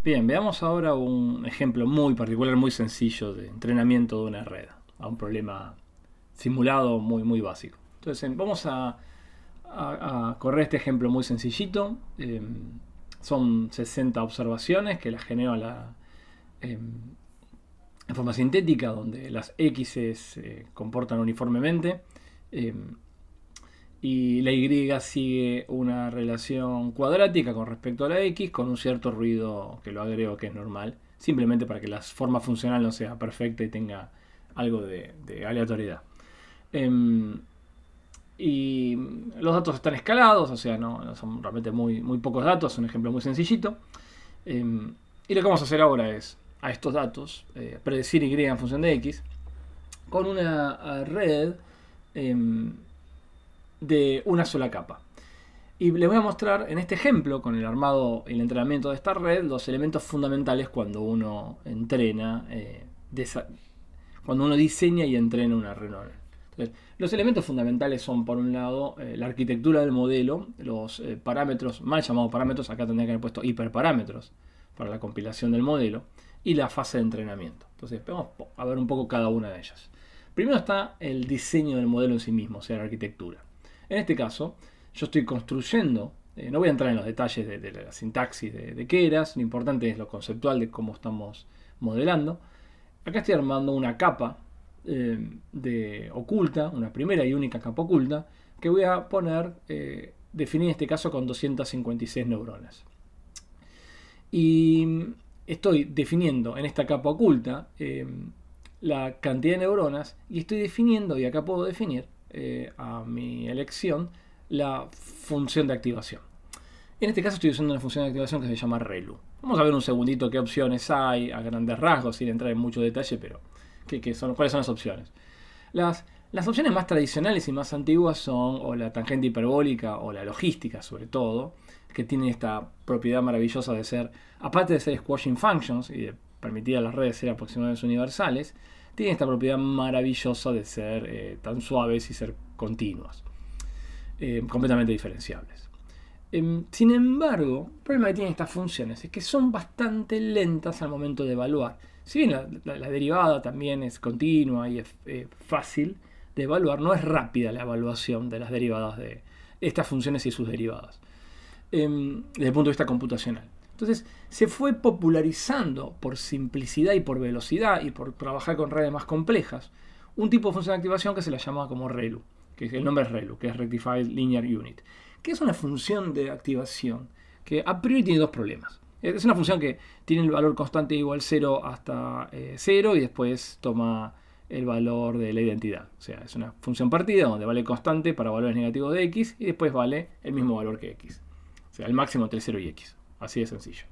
Bien, veamos ahora un ejemplo muy particular, muy sencillo de entrenamiento de una red a un problema simulado muy básico. Entonces, vamos a correr este ejemplo muy sencillito. Son 60 observaciones que las genera en forma sintética, donde las X se comportan uniformemente. eh, y la Y sigue una relación cuadrática con respecto a la X con un cierto ruido que lo agrego que es normal, simplemente para que la forma funcional no sea perfecta y tenga algo de aleatoriedad. Y los datos están escalados, o sea, no son realmente muy pocos datos, es un ejemplo muy sencillito. Y lo que vamos a hacer ahora es a estos datos predecir Y en función de X con una red de una sola capa. Y les voy a mostrar en este ejemplo, con el armado y el entrenamiento de esta red, los elementos fundamentales cuando uno entrena, cuando uno diseña y entrena una red neuronal. Entonces, los elementos fundamentales son, por un lado, la arquitectura del modelo, los parámetros, mal llamados parámetros, acá tendría que haber puesto hiperparámetros para la compilación del modelo, y la fase de entrenamiento. Entonces, vamos a ver un poco cada una de ellas. Primero está el diseño del modelo en sí mismo, o sea, la arquitectura. En este caso, yo estoy construyendo, no voy a entrar en los detalles de la sintaxis de Keras, lo importante es lo conceptual de cómo estamos modelando. Acá estoy armando una capa oculta, una primera y única capa oculta, que voy a poner, definir en este caso con 256 neuronas. Y estoy definiendo en esta capa oculta la cantidad de neuronas y estoy definiendo, y acá puedo definir a mi elección, la función de activación. En este caso estoy usando una función de activación que se llama ReLU. Vamos a ver un segundito qué opciones hay a grandes rasgos, sin entrar en mucho detalle, pero ¿cuáles son las opciones? Las opciones más tradicionales y más antiguas son o la tangente hiperbólica o la logística, sobre todo, que tienen esta propiedad maravillosa de ser, aparte de ser squashing functions y de permitir a las redes ser aproximadamente universales, tienen esta propiedad maravillosa de ser tan suaves y ser continuas, completamente diferenciables. Sin embargo, el problema que tienen estas funciones es que son bastante lentas al momento de evaluar. Si bien la derivada también es continua y es fácil de evaluar, no es rápida la evaluación de las derivadas de estas funciones y sus derivadas, desde el punto de vista computacional. Entonces se fue popularizando por simplicidad y por velocidad y por trabajar con redes más complejas un tipo de función de activación que se la llama como ReLU, que el nombre es ReLU, que es Rectified Linear Unit, que es una función de activación que a priori tiene dos problemas. Es una función que tiene el valor constante igual 0 hasta 0 y después toma el valor de la identidad. O sea, es una función partida donde vale constante para valores negativos de x y después vale el mismo valor que x. O sea, el máximo entre 0 y x. Así de sencillo.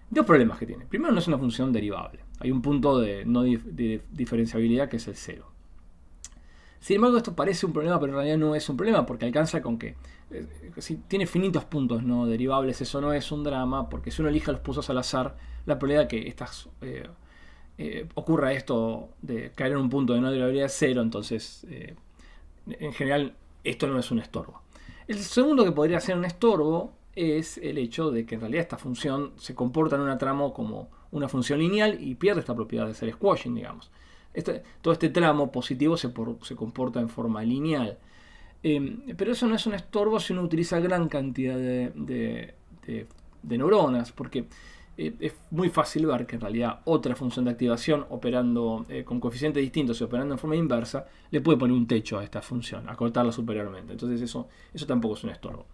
Dos problemas que tiene. Primero, no es una función derivable. Hay un punto de no diferenciabilidad que es el 0. Sin embargo, esto parece un problema, pero en realidad no es un problema, porque alcanza con que si tiene finitos puntos no derivables, eso no es un drama, porque si uno elige los puntos al azar, la probabilidad de que ocurra esto de caer en un punto de no derivabilidad es 0, entonces en general esto no es un estorbo. El segundo que podría ser un estorbo es el hecho de que en realidad esta función se comporta en una tramo como una función lineal y pierde esta propiedad de ser squashing, digamos. Todo este tramo positivo se comporta en forma lineal. Pero eso no es un estorbo si uno utiliza gran cantidad de neuronas, porque es muy fácil ver que en realidad otra función de activación operando con coeficientes distintos y operando en forma inversa le puede poner un techo a esta función, acortarla superiormente. Entonces eso tampoco es un estorbo.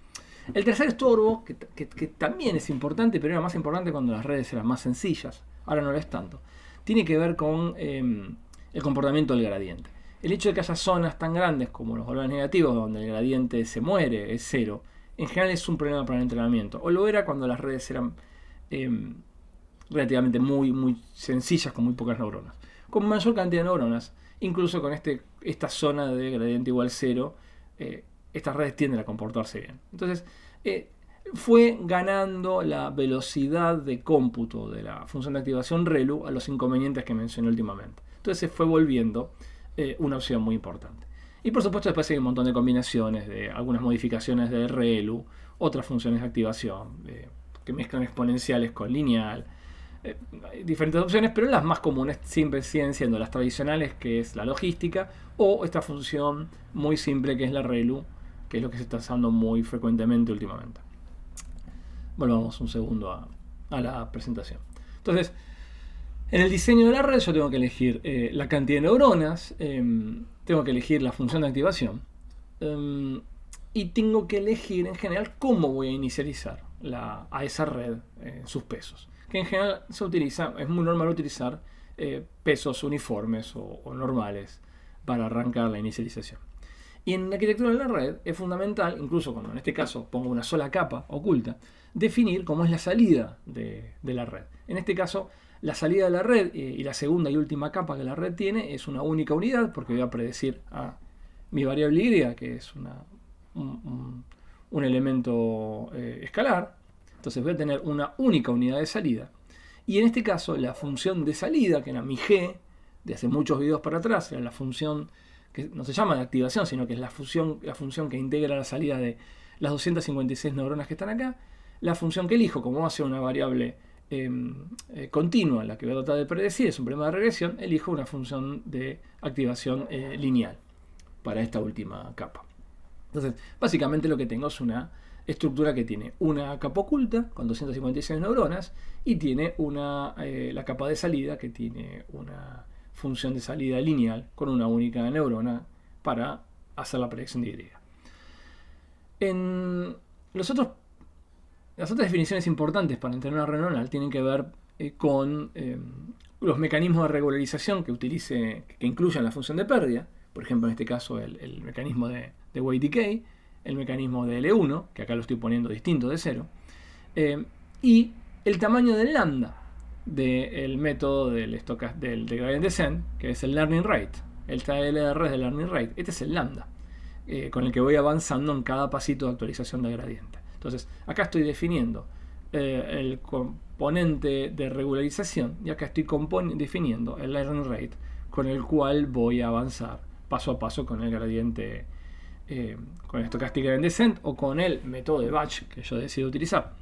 El tercer estorbo, que también es importante, pero era más importante cuando las redes eran más sencillas, ahora no lo es tanto, tiene que ver con el comportamiento del gradiente. El hecho de que haya zonas tan grandes como los valores negativos, donde el gradiente se muere, es 0, en general es un problema para el entrenamiento. O lo era cuando las redes eran relativamente muy sencillas, con muy pocas neuronas. Con mayor cantidad de neuronas, incluso con esta zona de gradiente igual 0, estas redes tienden a comportarse bien. Entonces, fue ganando la velocidad de cómputo de la función de activación ReLU a los inconvenientes que mencioné últimamente. Entonces se fue volviendo una opción muy importante. Y por supuesto después hay un montón de combinaciones de algunas modificaciones de ReLU, otras funciones de activación, que mezclan exponenciales con lineal. Hay diferentes opciones, pero las más comunes siempre siguen siendo las tradicionales, que es la logística, o esta función muy simple que es la ReLU, que es lo que se está usando muy frecuentemente últimamente. Volvamos un segundo a la presentación. Entonces, en el diseño de la red yo tengo que elegir la cantidad de neuronas, tengo que elegir la función de activación, y tengo que elegir en general cómo voy a inicializar a esa red sus pesos. Que en general es muy normal utilizar pesos uniformes o normales para arrancar la inicialización. Y en la arquitectura de la red es fundamental, incluso cuando en este caso pongo una sola capa oculta, definir cómo es la salida de la red. En este caso, la salida de la red y la segunda y última capa que la red tiene es una única unidad, porque voy a predecir a mi variable y, que es un elemento escalar. Entonces voy a tener una única unidad de salida. Y en este caso, la función de salida, que era mi G, de hace muchos videos para atrás, era la función que no se llama de activación, sino que es la función que integra la salida de las 256 neuronas que están acá. La función que elijo, como va a ser una variable continua, la que voy a tratar de predecir, es un problema de regresión, elijo una función de activación lineal para esta última capa. Entonces, básicamente lo que tengo es una estructura que tiene una capa oculta con 256 neuronas y tiene la capa de salida que tiene una función de salida lineal con una única neurona para hacer la predicción de Y. Las otras definiciones importantes para entender una red neuronal tienen que ver con los mecanismos de regularización que incluyen la función de pérdida. Por ejemplo, en este caso el mecanismo de weight decay, el mecanismo de L1, que acá lo estoy poniendo distinto de 0, y el tamaño del lambda del método del gradient descent, que es el learning rate. El TLR es del learning rate. Este es el lambda, con el que voy avanzando en cada pasito de actualización del gradiente. Entonces, acá estoy definiendo el componente de regularización y acá estoy definiendo el learning rate con el cual voy a avanzar paso a paso con el gradiente, con el stochastic gradient descent o con el método de batch que yo decido utilizar.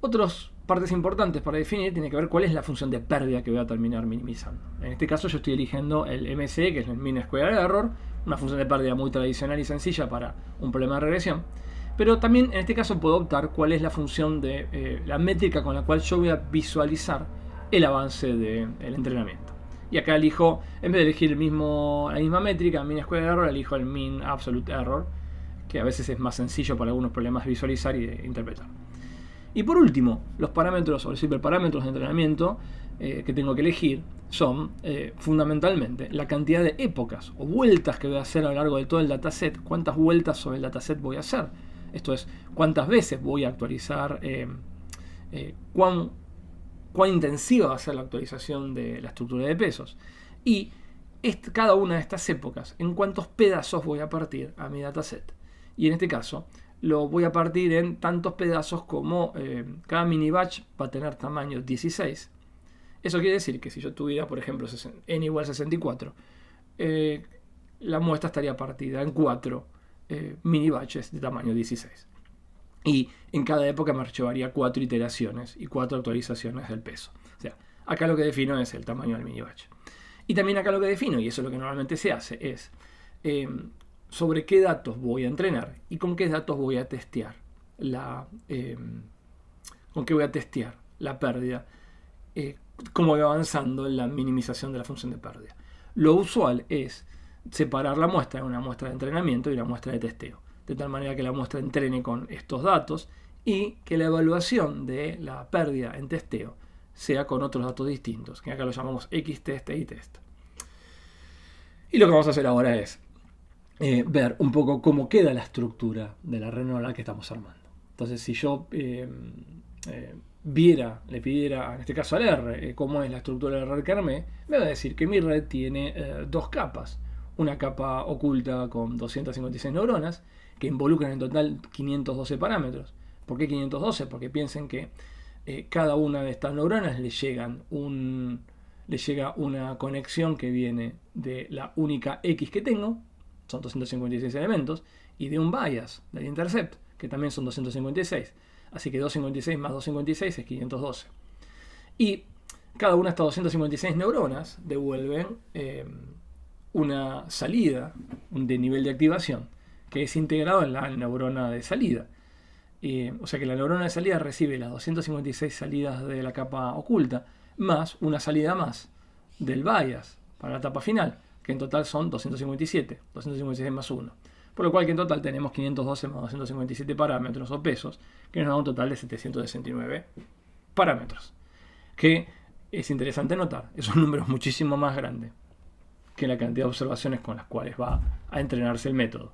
Otras partes importantes para definir tiene que ver cuál es la función de pérdida que voy a terminar minimizando. En este caso yo estoy eligiendo el MSE, que es el Mean Square Error, una función de pérdida muy tradicional y sencilla para un problema de regresión. Pero también en este caso puedo optar cuál es la función de la métrica con la cual yo voy a visualizar el avance del entrenamiento. Y acá elijo, en vez de elegir la misma métrica, Mean Square Error, elijo el Mean Absolute Error, que a veces es más sencillo para algunos problemas de visualizar y de interpretar. Y por último, los parámetros o los hiperparámetros de entrenamiento que tengo que elegir son fundamentalmente la cantidad de épocas o vueltas que voy a hacer a lo largo de todo el dataset, cuántas vueltas sobre el dataset voy a hacer. Esto es, cuántas veces voy a actualizar, cuán intensiva va a ser la actualización de la estructura de pesos. Y cada una de estas épocas, en cuántos pedazos voy a partir a mi dataset. Y en este caso, lo voy a partir en tantos pedazos como cada mini batch va a tener tamaño 16. Eso quiere decir que si yo tuviera, por ejemplo, n igual 64, la muestra estaría partida en 4 mini batches de tamaño 16. Y en cada época me llevaría 4 iteraciones y 4 actualizaciones del peso. O sea, acá lo que defino es el tamaño del mini batch. Y también acá lo que defino, y eso es lo que normalmente se hace, es sobre qué datos voy a entrenar y con qué datos voy a testear la pérdida, cómo voy avanzando en la minimización de la función de pérdida. Lo usual es separar la muestra en una muestra de entrenamiento y una muestra de testeo, de tal manera que la muestra entrene con estos datos y que la evaluación de la pérdida en testeo sea con otros datos distintos, que acá lo llamamos X-test e Y-test. Y lo que vamos a hacer ahora es ver un poco cómo queda la estructura de la red neuronal que estamos armando. Entonces, si yo le pidiera, en este caso al R, cómo es la estructura de la red que armé, me va a decir que mi red tiene dos capas. Una capa oculta con 256 neuronas, que involucran en total 512 parámetros. ¿Por qué 512? Porque piensen que cada una de estas neuronas le llega una conexión que viene de la única X que tengo, son 256 elementos, y de un bias, del intercept, que también son 256. Así que 256 más 256 es 512. Y cada una de estas 256 neuronas devuelven una salida de nivel de activación que es integrado en la neurona de salida. O sea que la neurona de salida recibe las 256 salidas de la capa oculta más una salida más del bias para la etapa final, que en total son 257, 256 más 1. Por lo cual que en total tenemos 512 más 257 parámetros o pesos, que nos da un total de 769 parámetros. Que es interesante notar, es un número muchísimo más grande que la cantidad de observaciones con las cuales va a entrenarse el método.